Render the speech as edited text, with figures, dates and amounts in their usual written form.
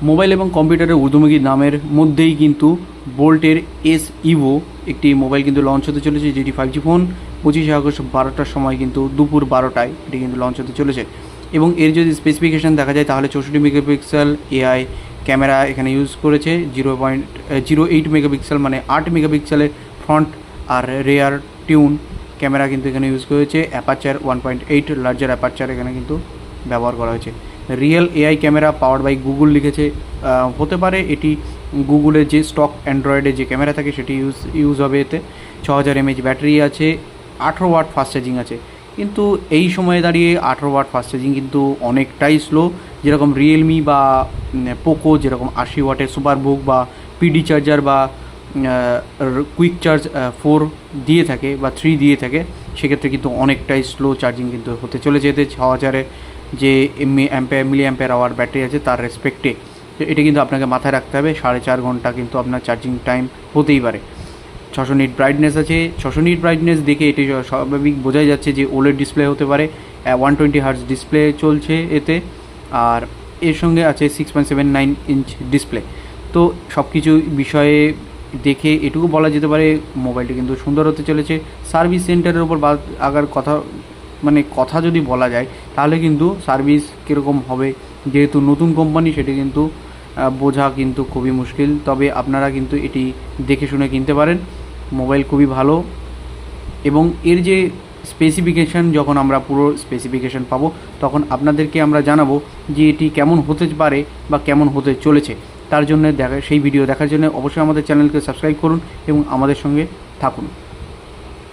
Mobile এবং কম্পিউটারের ঊর্ধ্বমুখী দামের মধ্যেই কিন্তু বোল্টের এস ইভো একটি মোবাইল কিন্তু লঞ্চ হতে চলেছে, যেটি 5G ফোন 25 আগস্ট 12টার সময় কিন্তু দুপুর 12টায় এটি কিন্তু লঞ্চ হতে চলেছে। এবং এর যদি স্পেসিফিকেশান দেখা যায় তাহলে 64 মেগাপিক্সেল এআই ক্যামেরা এখানে ইউজ করেছে, 0.08 মেগাপিক্সেল মানে 8 মেগাপিক্সেলের ফ্রন্ট আর রেয়ার টিউন ক্যামেরা কিন্তু এখানে ইউজ করেছে। অ্যাপারচার 1.8 লার্জার অ্যাপারচার এখানে কিন্তু ব্যবহার করা হয়েছে। Real AI camera power by Google লিখেছে, হতে পারে এটি গুগলের যে স্টক অ্যান্ড্রয়েডে যে ক্যামেরা থাকে সেটি ইউজ হবে এতে। 6000 mAh ব্যাটারি আছে, 18 ওয়াট ফাস্ট চার্জিং আছে। কিন্তু এই সময়ে দাঁড়িয়ে 18 ওয়াট ফাস্ট চার্জিং কিন্তু অনেকটাই স্লো। যেরকম রিয়েলমি বা পোকো যেরকম 80 ওয়াটের সুপারবুক বা পিডি চার্জার বা কুইক চার্জ 4 দিয়ে থাকে বা 3 দিয়ে থাকে, সেক্ষেত্রে কিন্তু অনেকটাই স্লো চার্জিং কিন্তু হতে চলেছে এতে। 6000-এর যে মিলি অ্যাম্পিয়ার আওয়ার ব্যাটারি আছে তার রেসপেক্টে, তো এটা কিন্তু আপনাকে মাথায় রাখতে হবে। 4.5 ঘন্টা কিন্তু আপনার চার্জিং টাইম হতেই পারে। 600 নিট ব্রাইটনেস আছে। 600 নিট ব্রাইটনেস দেখে এটি স্বাভাবিক বোঝাই যাচ্ছে যে ওলেড ডিসপ্লে হতে পারে। 120 হার্টজ ডিসপ্লে চলছে এতে, আর এর সঙ্গে আছে 6.79 ইঞ্চ ডিসপ্লে। তো সব কিছু বিষয়ে দেখে এটুকু বলা যেতে পারে মোবাইলটি কিন্তু সুন্দর হতে চলেছে। সার্ভিস সেন্টারের উপর আগার কথা যদি বলা যায় তাহলে কিন্তু সার্ভিস কীরকম হবে, যেহেতু নতুন কোম্পানি সেটি কিন্তু বোঝা কিন্তু খুবই মুশকিল। তবে আপনারা কিন্তু এটি দেখে শুনে কিনতে পারেন। মোবাইল খুবই ভালো, এবং এর যে স্পেসিফিকেশান যখন আমরা পুরো স্পেসিফিকেশান পাবো তখন আপনাদেরকে আমরা জানাবো যে এটি কেমন হতে পারে বা কেমন হতে চলেছে। তার জন্য সেই ভিডিও দেখার জন্য অবশ্যই আমাদের চ্যানেলকে সাবস্ক্রাইব করুন এবং আমাদের সঙ্গে থাকুন।